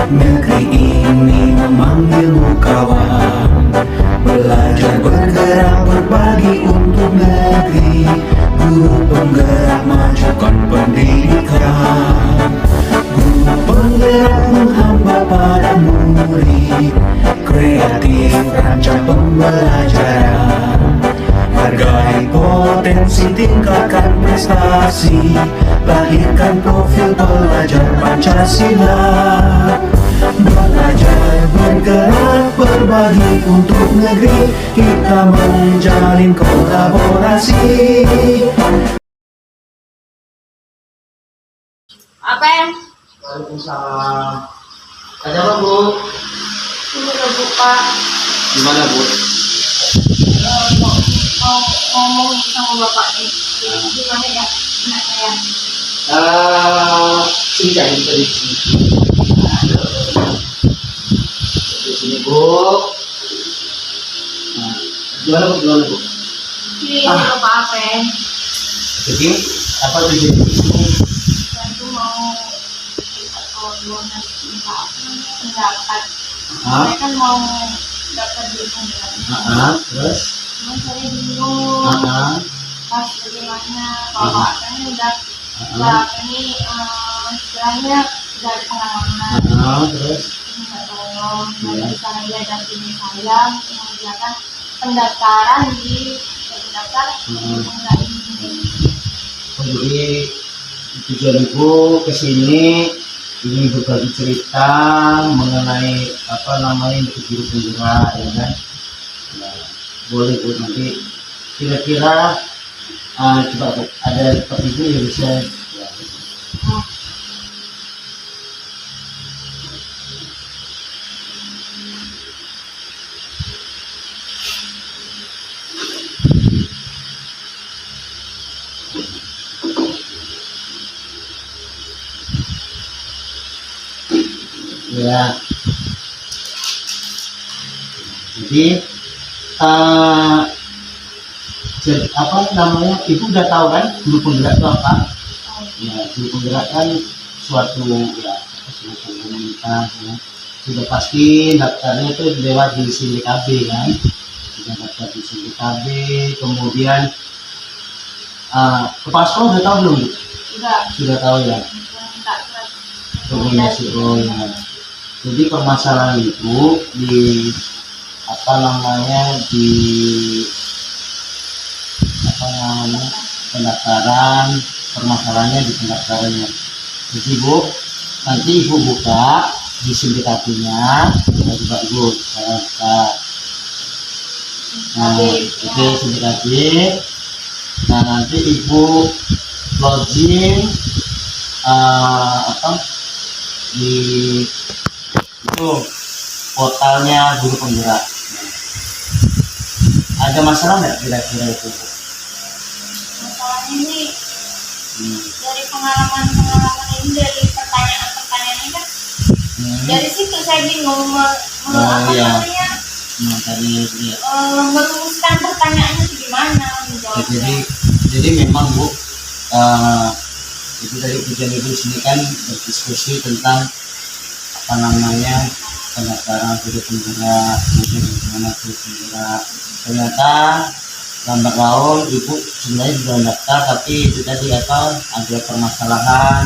Negeri ini memanggilmu kawan, belajar bergerak berbagi untuk negeri. Guru penggerak majukan pendidikan, guru penggerak menghamba pada murid, kreatif rancang pembelajaran. Hargai potensi, tingkatkan prestasi, lahirkan profil pelajar Pancasila. Belajar bergerak berbagi untuk negeri, kita menjalin kolaborasi. Apa yang? Waalaikumsalam. Ada apa, Bu? Ini udah buka. Gimana, Bu? Mau ngomong sama bapak nih. Gimana ya anak saya? Sini kan, bisa di sini. Di sini, Bu. Nah, gimana, Bu? Gimana, Bu? Ini bapak apa ya? Jadi, apa tujuan di sini? Saya tuh mau atau donat minta pendapat. Saya kan mau dapat di penggeraknya. Terus? Cuman saya bingung. Pas bagaimana bapak katanya udah ini istilahnya udah ada pengalaman. Terus? Minta tolong nanti saya dampingi saya untuk mengerjakan pendaftaran di daftar enggak ini. Jadi tujuan Ibu kesini ingin berbagi cerita mengenai apa namanya guru penggerak, ya kan? Nah, boleh Bu, nanti kira-kira coba Bu, ada seperti itu ya bisa. Ya, jadi apa namanya, Ibu udah tahu kan guru penggerak itu apa? Ya, guru penggerak kan suatu ya suatu komunitas ya. Sudah pasti daftarnya itu lewat di SINDKB kan, sudah daftar di SINDKB. Kemudian kepala sekolah udah tahu belum? Sudah tahu ya. Rekomendasi ya. Jadi permasalahan itu di apa namanya di apa namanya pendaftaran, permasalahannya di pendaftarannya. Jadi Bu, nanti Ibu buka di SINDKB-nya, coba Ibu saya buka. Nah, oke, SINDKB. Nah, nanti Ibu login apa di itu portalnya guru penggerak. Ada masalah nggak kira-kira itu? Masalahnya ini dari pengalaman ini, dari pertanyaan ini kan dari situ saya bingung merumuskan pertanyaannya itu gimana menjawabnya. Jadi memang Bu, itu dari tujuan Ibu sini kan berdiskusi tentang apa namanya pendaftaran guru penggerak, kemudian bagaimana guru penggerak. Ternyata lambat laun Ibu sebenarnya sudah daftar, tapi itu tadi apa ada permasalahan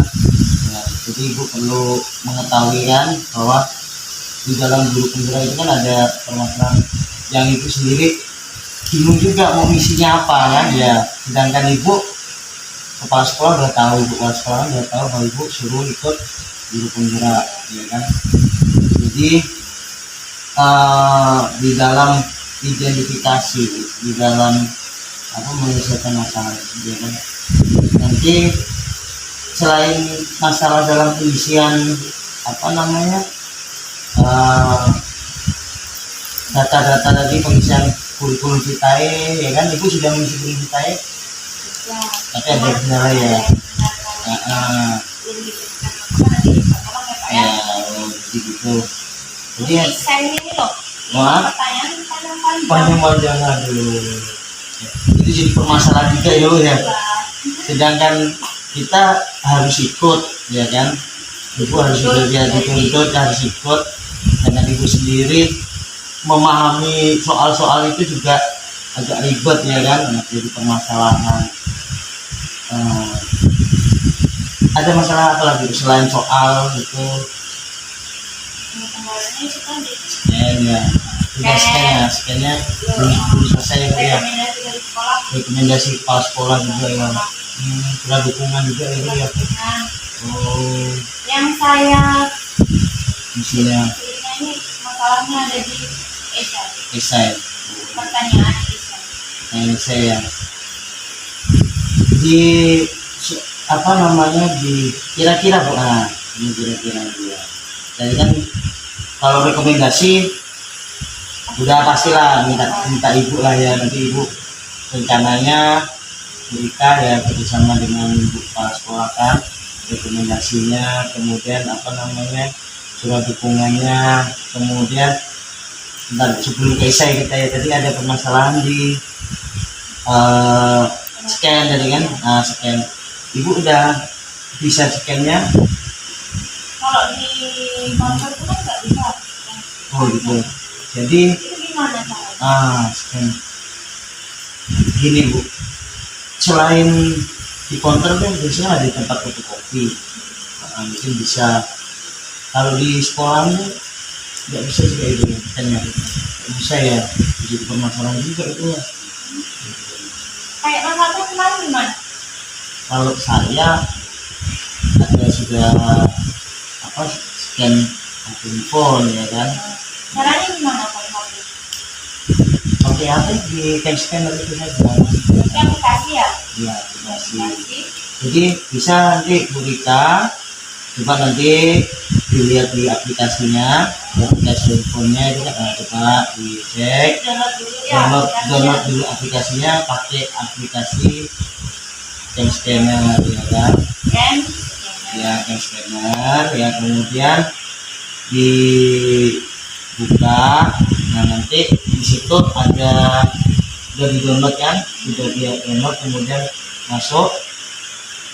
ya, jadi Ibu perlu mengetahui kan bahwa di dalam guru penggerak itu kan ada permasalahan yang Ibu sendiri bingung juga mau misinya apa kan ya. Sedangkan Ibu kepala sekolah udah tahu, kepala sekolah udah tahu bahwa Ibu suruh ikut guru penggerak ya kan. Jadi di dalam identifikasi, di dalam apa menyelesaikan masalah ya kan. Nanti selain masalah dalam pengisian apa namanya data-data tadi, pengisian kurikulum vitae ya kan, Ibu sudah mengisi kurikulum vitae ya, tapi ada kendala ya. Ya, gitu. Jadi ini loh. Pertanyaan panjang-panjang aduh. Itu jadi permasalahan juga ya Bu ya. Sedangkan kita harus ikut ya kan. Ibu harus juga dia dituntut, harus ikut, dengan ibu sendiri memahami soal-soal itu juga agak ribet ya kan, jadi permasalahan. Ada masalah apa lagi selain soal itu? Penggalannya itu kan di Scan-nya, udah scan-nya belum selesai ya Bu, ya. rekomendasi dari sekolah. Rekomendasi kepala sekolah juga ya. Surat dukungan juga ya Bu, ya. Nah, Oh, yang saya isinya ini masalahnya ada di esai, esai. pertanyaan esai. Yang saya di apa namanya di kira-kira Bu, ini kira-kira dia. Jadi kan kalau rekomendasi udah pastilah minta ibu lah ya, nanti ibu rencananya cerita ya bersama dengan ibu kepala sekolah kan rekomendasinya, kemudian apa namanya surat dukungannya, kemudian bentar, sebelum ke esai kita ya tadi ada permasalahan di scan tadi kan, scan ibu udah bisa scannya. Kalau di kantor itu kan nggak bisa. Oh gitu, jadi Itu gimana caranya? scan gini Bu, selain di counter kan biasanya ada di tempat fotokopi, mungkin bisa. Kalau di sekolahnya nggak bisa juga itu scan-nya, nggak bisa ya, jadi permasalahan juga itu ya. Kayak Mas Alta kemarin gimana? Kalau saya ada sudah apa scan handphone ya kan, Caranya gimana Pak? pakai apa di time scanner itu saja Pakai aplikasi ya? ya aplikasi. Aplikasi. Jadi bisa nanti Bu Rita coba nanti dilihat di aplikasinya, aplikasi handphonenya itu coba dicek, Download dulu ya. download dulu aplikasinya, pakai aplikasi time scanner ya kan. Scan. Ya yang scanner ya, kemudian dibuka. Nah nanti di situ ada sudah di download kan, sudah dia download, kemudian masuk,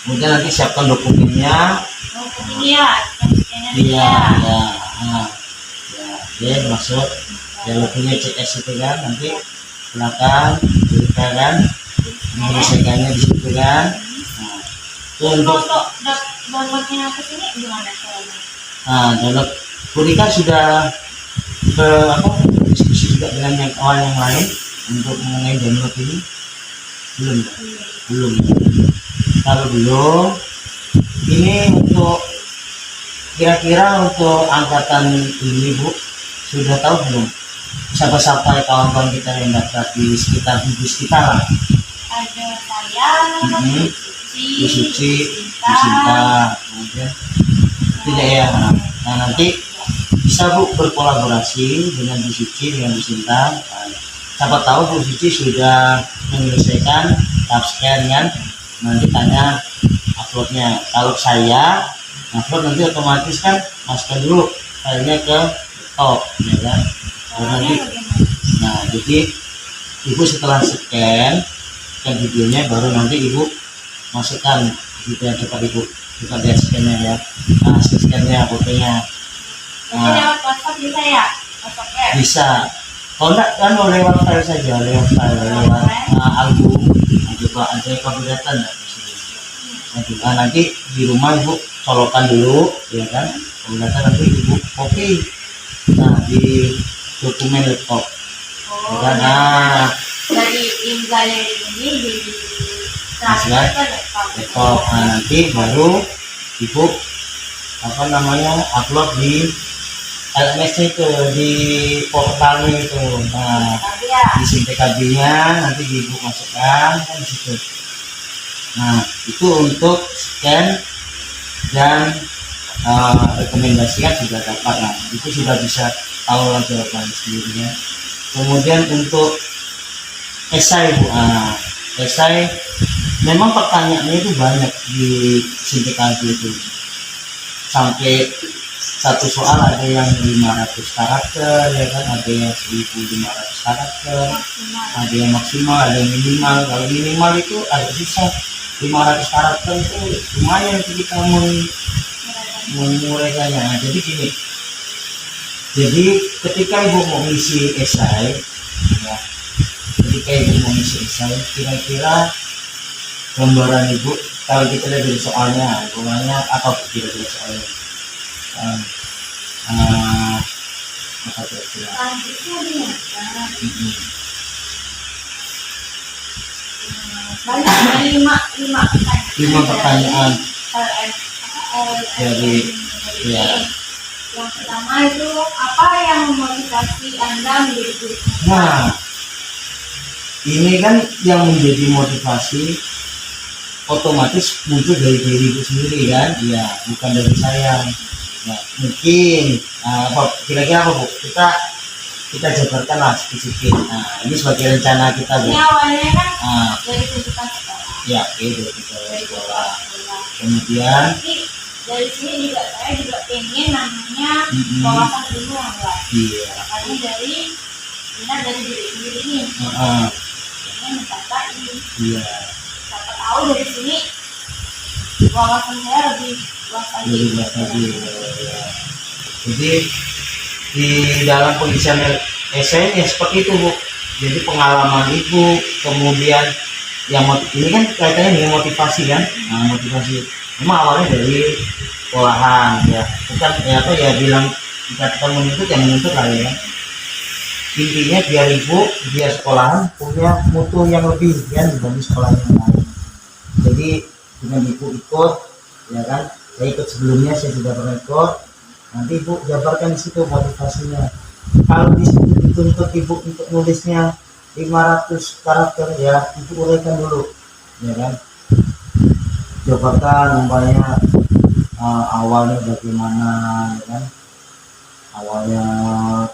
kemudian nanti siapkan dokumennya. Oh, ini ya. Scan-nya Iya ya. ya, dia masuk ya, logonya CS itu kan, nanti belakang kita kan menyelesaikannya di situ kan. Nah itu untuk Untuk downloadnya ke sini gimana caranya? download Kurika sudah ke apa diskusi juga dengan yang kawan yang lain untuk mengenai download ini belum. Kalau belum, ini untuk kira-kira untuk angkatan ini Bu sudah tahu belum siapa-siapa kawan-kawan kita yang daftar di sekitar lah? Ada saya, Bu Suci, Bu Sinta, kemudian tidak ya. Nah nanti bisa Bu berkolaborasi dengan Bu Suci, dengan Bu Sinta. Siapa tahu Bu Suci sudah menyelesaikan tahap scan kan, nanti tanya uploadnya. Kalau saya upload nanti otomatis kan masukkan dulu filenya ke laptop ya kan. Nanti nah jadi ibu setelah scan videonya baru nanti ibu masukkan gitu ya, coba ibu buka lihat scan-nya ya, hasil scan-nya, fotonya. Jadi lewat WhatsApp bisa ya? WhatsApp web? Bisa, kalau enggak kan lewat file saja, lewat album. Coba ada copy data enggak di sini? Nanti di rumah ibu colokan dulu ya kan, copy data nanti ibu copy di dokumen laptop ya kan. Dari galeri ini di transfer ke laptop. Nanti baru ibu apa namanya upload di LMS itu, di portalnya itu. Nah di SIM PKB-nya nanti ibu masukkan kan di situ. Nah itu untuk scan dan rekomendasikan sudah dapat. Nah itu sudah bisa tahu lah jawaban sendirinya. Kemudian untuk esai Bu, esai memang pertanyaannya itu banyak di SIM PKB itu, sampai satu soal ada yang 500 karakter ya kan, ada yang 1500 karakter, ada yang maksimal, ada yang minimal. Kalau minimal itu agak susah, 500 karakter itu lumayan kita menguraikannya. Jadi gini, jadi ketika ibu mau ngisi esai, ya, ketika ibu mau ngisi esai, kira-kira gambaran ibu kalau kita lihat dari soalnya apa kira-kira soalnya? Apa kira-kira? Lanjutnya diingatkan. Mm-mm. Banyak ada lima pertanyaan. 5 pertanyaan Dari ya. Yang pertama itu apa yang memotivasi Anda menjadi guru? Nah, ini kan yang menjadi motivasi otomatis muncul dari diri ibu sendiri kan, ya bukan dari saya. Ya, mungkin apa kira-kira apa Bu? Kita jabarkan lah sedikit. Nah, ini sebagai rencana kita Bu. Ini awalnya kan Nah, dari tuntutan sekolah. ya itu kita Dari sekolah. sekolah. Kemudian Tapi dari sini juga saya juga pengen namanya Mm-mm. wawasan ilmu yang luas. iya. Makanya dari minat dari diri sendiri ini, Heeh, pengen mencatat ini. iya. Siapa tahu dari sini wawasan saya lebih luas lagi. Lebih banyak lagi. Ya. Jadi di dalam pengisian esai ya seperti itu Bu. Jadi pengalaman ibu, kemudian yang ini kan kaitannya dengan motivasi kan. Nah, motivasi memang awalnya dari sekolahan ya, bukan ya apa ya bilang kita menuntut yang menuntut lah ya. Intinya biar ibu biar sekolahan punya mutu yang lebih kan dibanding sekolah yang lain. Jadi dengan ibu ikut ya kan, saya ikut sebelumnya saya sudah pernah ikut. Nanti ibu jabarkan di situ motivasinya. Kalau di situ dituntut ibu untuk nulisnya 500 karakter ya, ibu uraikan dulu, ya kan. Jabarkan umpamanya awalnya bagaimana, ya kan. Awalnya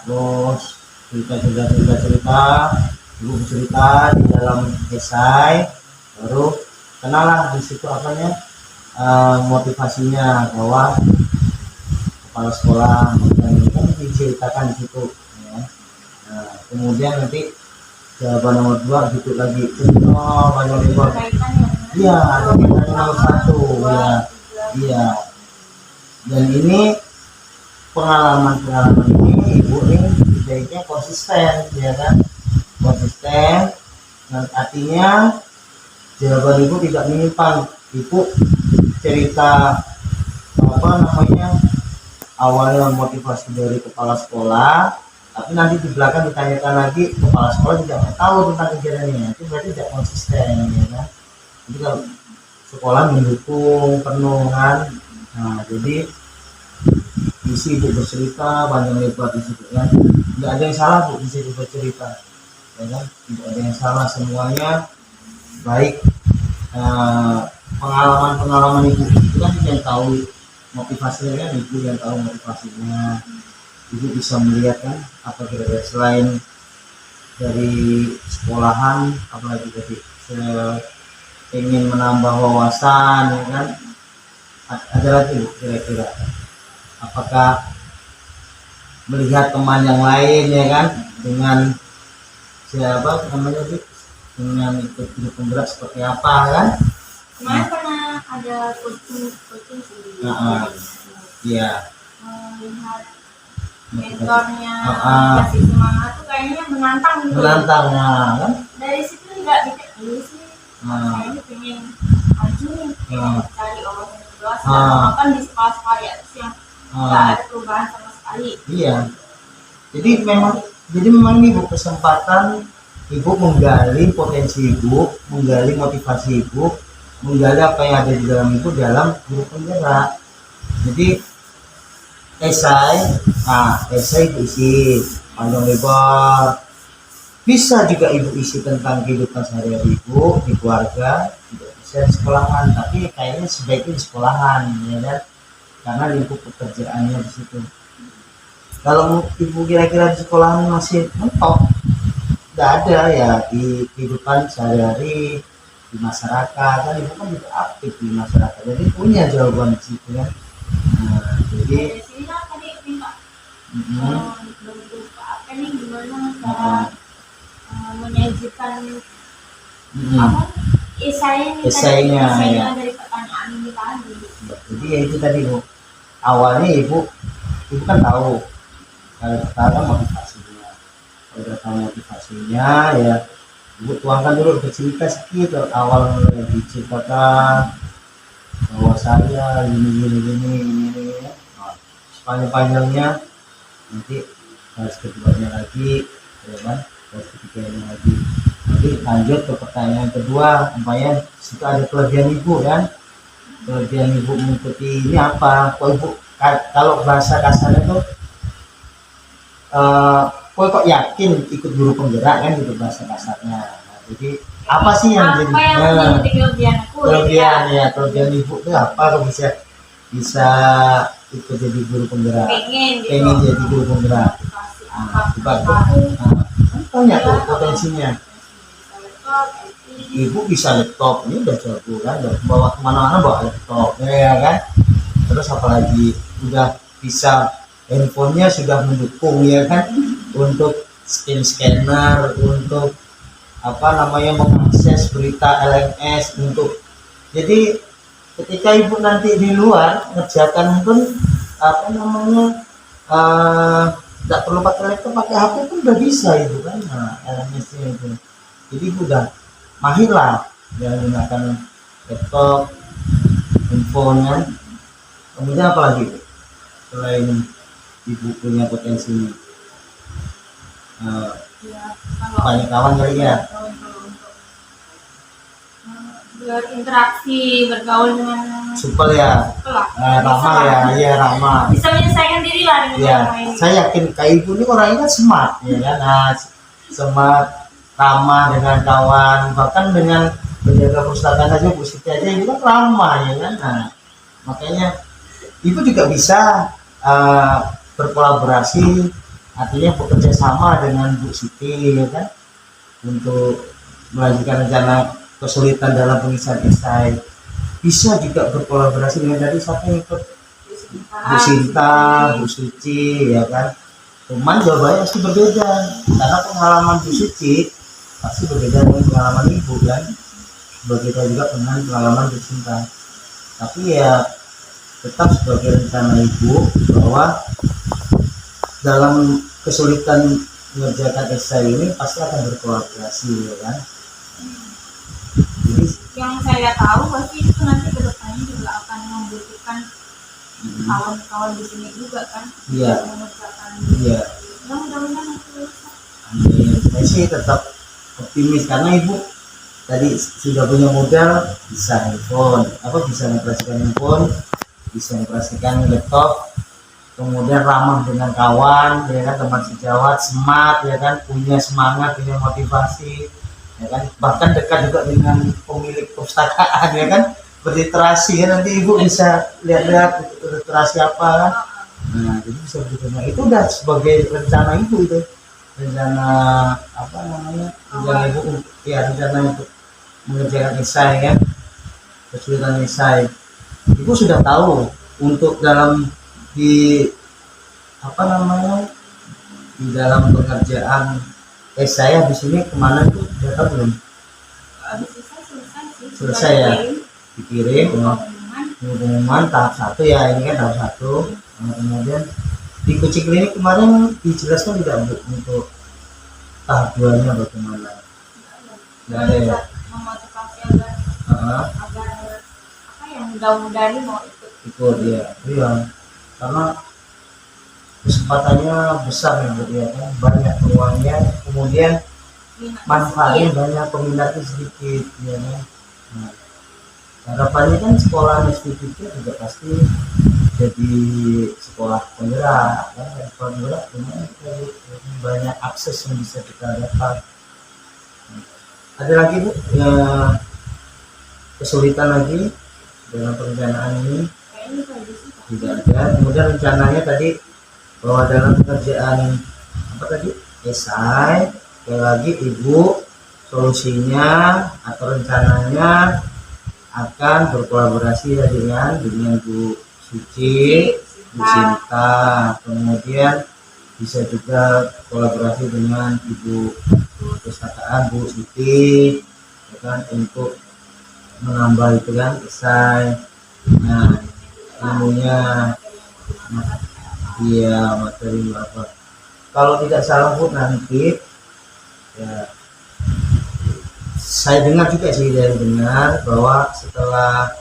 terus cerita, ibu bercerita di dalam esai, baru kenalah di situ apanya motivasinya bahwa kepala sekolah kan diceritakan di situ ya. Nah, kemudian nanti jawaban nomor 2 gitu lagi banyak lebar Kaitannya dengan iya ada kaitannya nomor 1 ya iya. Dan ini pengalaman ini ibu ini baiknya konsisten ya kan, konsisten dan artinya jawaban ibu tidak menyimpang. Ibu cerita apa namanya awalnya motivasi dari kepala sekolah, tapi nanti di belakang ditanyakan lagi kepala sekolah tidak tahu tentang kejadiannya, itu berarti tidak konsisten ya kan. Jadi kalau sekolah mendukung penuh kan, nah jadi isi ibu bercerita banyak lebar di situ kan, nggak ada yang salah Bu di situ bercerita ya kan, tidak ada yang salah, semuanya baik. Pengalaman ibu itu kan yang tahu motivasinya kan, ibu yang tahu motivasinya. Ibu bisa melihat kan apa kira-kira selain dari sekolahan apalagi tadi ingin menambah wawasan ya kan, ada lagi Bu kira-kira apakah melihat teman yang lain ya kan dengan siapa namanya Bu, dengan ikut hidup penggerak seperti apa kan. kemarin pernah ada coaching sendiri. Iya. Melihat mentornya kasih semangat tuh kayaknya menantang gitu. Menantang kan. Dari situ nggak dikit sih. Kayaknya pengen maju nih, cari orang yang jelas. Kan di sekolah-sekolah ya terus yang nggak ada perubahan sama sekali. Iya. Jadi memang ini Bu kesempatan ibu menggali potensi ibu, menggali motivasi ibu, menggali apa yang ada di dalam ibu dalam guru penggerak. Jadi esai ibu isi panjang lebar, bisa juga ibu isi tentang kehidupan sehari-hari ibu di keluarga, tidak bisa di sekolahan, tapi kayaknya sebaiknya di sekolahan ya kan, karena lingkup pekerjaannya di situ. Kalau ibu kira-kira di sekolahan masih mentok, tidak ada ya di kehidupan sehari-hari di masyarakat kan, ibu kan juga aktif di masyarakat, jadi punya jawaban di situ kan. Nah, jadi Dari sini kan tadi minta bentuk apa nih, gimana cara menyajikan apa esainya Esainya, ya. dari pertanyaan ini tadi. Jadi ya itu tadi Bu, awalnya ibu kan tahu kalau pertama motivasinya, kalau udah tahu motivasinya ya ibu tuangkan dulu bercerita sedikit awal diceritakan bahwa saya ini ya. Nah, sepanjang-panjangnya nanti harus keduanya lagi ya kan, harus ketiganya lagi, nanti lanjut ke pertanyaan kedua umpamanya situ ada kelebihan ibu kan, kelebihan ibu mengikuti ini apa, kok ibu kalau bahasa kasarnya tuh kok yakin ikut guru penggerak kan gitu bahasa kasarnya. Nah, jadi apa sih yang jadi menjadi kelebihan aku kelebihan ya, kelebihan ibu itu apa kok bisa ikut jadi guru penggerak, pengen jadi guru penggerak. Coba banyak tuh potensinya. Ibu bisa laptop, ini udah jago kan, udah bawa kemana-mana bawa laptop ya kan, terus apalagi udah bisa handphonenya sudah mendukung ya kan untuk scanner, untuk apa namanya mengakses berita LMS, untuk jadi ketika ibu nanti di luar ngerjakan pun apa namanya tidak perlu pakai laptop, pakai HP pun udah bisa itu kan, nah LMS-nya itu, jadi ibu udah mahir lah dengan menggunakan laptop, handphone kan. Kemudian apa lagi selain ibu punya potensi banyak kawan kali ya, berinteraksi, bergaul dengan super ya, ramah ya, iya ramah, bisa menyelesaikan diri lah dengan ya. orang lain. Saya yakin kayak ibu ini orangnya kan smart ya kan, nah, smart, ramah dengan kawan, bahkan dengan penjaga perpustakaan aja Bu Siti aja itu kan ramah ya kan. Nah makanya ibu juga bisa berkolaborasi, artinya bekerja sama dengan Bu Siti ya kan, untuk melanjutkan rencana kesulitan dalam pengisian esai. Bisa juga berkolaborasi dengan tadi siapa yang ikut, Bu Sinta, Bu Suci ya kan. Cuman jawabannya pasti berbeda karena pengalaman Bu Suci pasti berbeda dengan pengalaman ibu kan, berbeda juga dengan pengalaman Bu Sinta. Tapi ya tetap sebagai rencana ibu bahwa dalam kesulitan mengerjakan esai ini pasti akan berkolaborasi ya kan. Jadi Yang saya tahu pasti itu nanti kedepannya juga akan membutuhkan kawan-kawan di sini juga kan, iya, mengerjakan. iya. Ya mudah-mudahan itu bisa. Amin. Saya sih tetap optimis karena ibu tadi sudah punya modal, bisa handphone, bisa mengoperasikan handphone, bisa mengoperasikan laptop, kemudian ramah dengan kawan ya kan, teman sejawat, smart ya kan, punya semangat, punya motivasi ya kan, bahkan dekat juga dengan pemilik perpustakaan ya kan, berliterasi ya, nanti ibu bisa lihat-lihat literasi apa kan. Nah jadi bisa begitu. Nah itu udah sebagai rencana ibu itu, rencana apa namanya, rencana ibu ya, rencana untuk mengerjakan esai kan, kesulitan esai. Ibu sudah tahu untuk dalam di apa namanya, di dalam pekerjaan esai di sini kemana itu udah tahu belum? Habis selesai sih. Selesai ya, dikirim Pengumuman. pengumuman tahap 1 ya, ini kan tahap 1. Kemudian di kucing klinik kemarin dijelaskan tidak Bu untuk tahap 2 nya bagaimana? Nggak ada ya? Memotivasi agar apa yang mudah-mudahan mau Ikut ya, iya. Karena kesempatannya besar ya Bu ya kan, banyak peluangnya, kemudian manfaatnya banyak, peminatnya sedikit ya kan. Nah, harapannya kan sekolah institutnya juga pasti jadi sekolah penggerak kan, sekolah penggerak banyak akses yang bisa kita dapat. Ada lagi Bu ya, kesulitan lagi dalam perencanaan ini? Tidak ada. Kemudian rencananya tadi bahwa dalam pekerjaan apa tadi, esai, sekali lagi ibu solusinya atau rencananya akan berkolaborasi ya dengan Bu Suci, Bu Sinta, kemudian bisa juga kolaborasi dengan Ibu Perpustakaan Bu Siti ya kan, untuk menambah itu kan esai. Nah ilmunya Iya, materi apa? Kalau tidak salah pun nanti ya saya dengar juga sih dari dengar bahwa setelah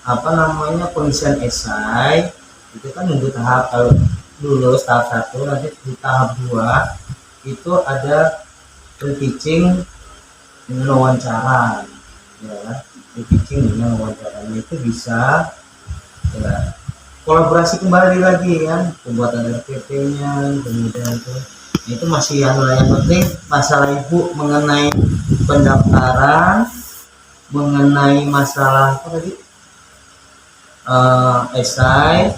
apa namanya pengisian esai itu kan nunggu tahap, kalau lulus tahap 1 nanti di tahap 2 itu ada pre-teaching dengan wawancara ya, pre-teaching dengan wawancara itu bisa ya, kolaborasi kembali lagi kan, pembuatan RPP-nya kemudian itu masih yang penting masalah ibu mengenai pendaftaran, mengenai masalah apa tadi, esai,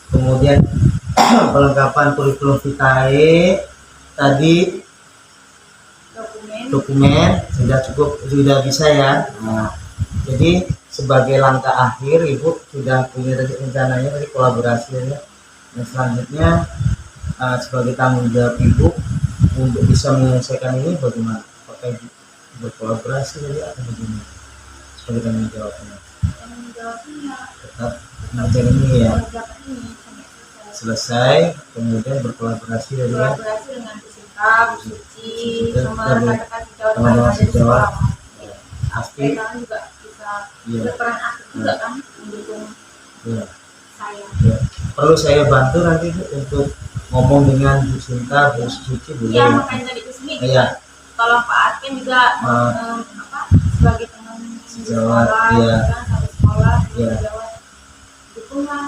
kemudian perlengkapan kurikulum vitae tadi, dokumen sudah bisa ya. Nah, jadi sebagai langkah akhir ibu sudah punya tadi rencananya tadi kolaborasi ya. Dan selanjutnya sebagai tanggung jawab ibu untuk bisa menyelesaikan ini bagaimana? Apakah ibu berkolaborasi tadi atau bagaimana? Sebagai tanggung jawabnya. Tanggung jawabnya Tetap ngajar ini ya. dapat ini sampai Selesai kemudian berkolaborasi tadi ya. kolaborasi dengan Pusika, Bu Suci, sama rekan-rekan sejawat Sama yang ada di sejawat. sekolah. Pasti Mereka juga bisa Iya. berperan aktif juga kan mendukung ya. saya. Ya. Perlu saya bantu nanti Bu untuk ngomong dengan Bu Sinta, Bu Suci boleh Iya, ya? makanya tadi kesini Iya. tolong Pak Arken juga sebagai teman Sejawat, sekolah, iya. kan, satu sekolah, Iya. sejawat dukungan,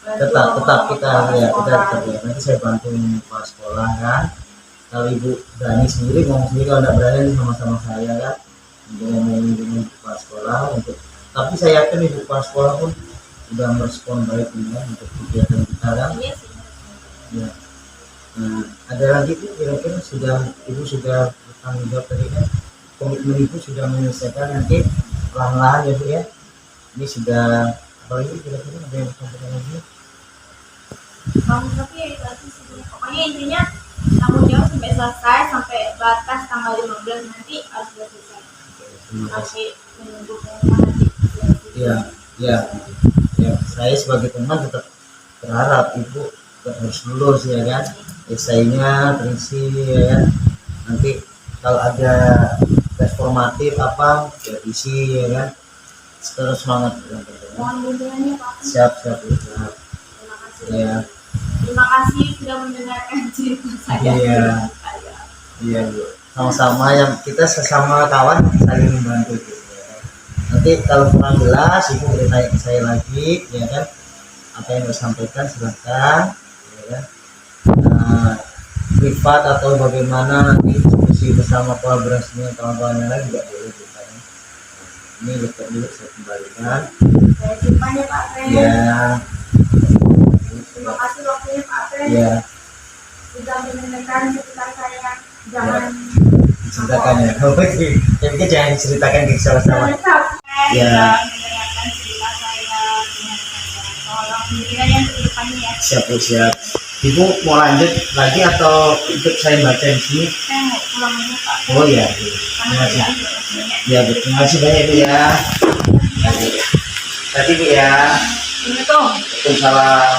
tetap kita ya, kita tetap ya. Nanti saya bantu kepala sekolah kan. Kalau Ibu Dani sendiri ngomong sendiri, kalau tidak berani sama-sama saya kan untuk ngomongin dengan kepala sekolah untuk, tapi saya yakin Ibu kepala sekolah pun sudah merespon baik ya untuk kegiatan kita kan. Iya sih. Ya. Nah, ada lagi Bu, kira-kira Ibu sudah bertanggung jawab tadi kan, komitmen Ibu sudah menyelesaikan, nanti pelan-pelan ya Bu ya. Ini sudah apalagi kira-kira ada yang disampaikan lagi? Tapi tadi sih, pokoknya intinya tanggung jawab sampai selesai, sampai batas tanggal 15 nanti harus sudah selesai. Terima kasih. Sampai menunggu pengumuman nanti. Iya, iya, ya. Saya sebagai teman tetap berharap Ibu harus lulus ya kan, esainya terisi ya kan. Nanti kalau ada tes formatif apa ya isi ya kan. Terus semangat ya. Mohon bimbingannya Pak. Siap. Terima kasih. Ya, Terima kasih sudah mendengarkan cerita saya. Iya. iya Bu. Sama-sama yang kita sesama kawan saling membantu gitu. Ya. Nanti kalau kurang jelas Ibu boleh tanya ke saya lagi ya kan. Apa yang disampaikan silahkan ya kan. Nah, privat atau bagaimana nanti diskusi bersama kolaborasinya kawan-kawannya lagi juga boleh kita ya. Ini letak dulu saya kembalikan Saya simpan ya Pak Fred. ya. Terima kasih waktunya Pak Fred. Ya, Sudah mendengarkan cerita saya. Jangan ceritakan ya. Oke, jadi jangan diceritakan di sama-sama. Ya. Mendengarkan cerita saya. Tolong bimbingannya untuk depannya ya. Siap. Ibu mau lanjut lagi atau ikut saya baca di sini? Saya mau pulang dulu Pak. Oh iya. Karena Terima kasih. kerjaan juga banyak. Ya, Bu. Terima kasih banyak Bu ya. Tadi Bu ya. Assalamualaikum. Waalaikumsalam.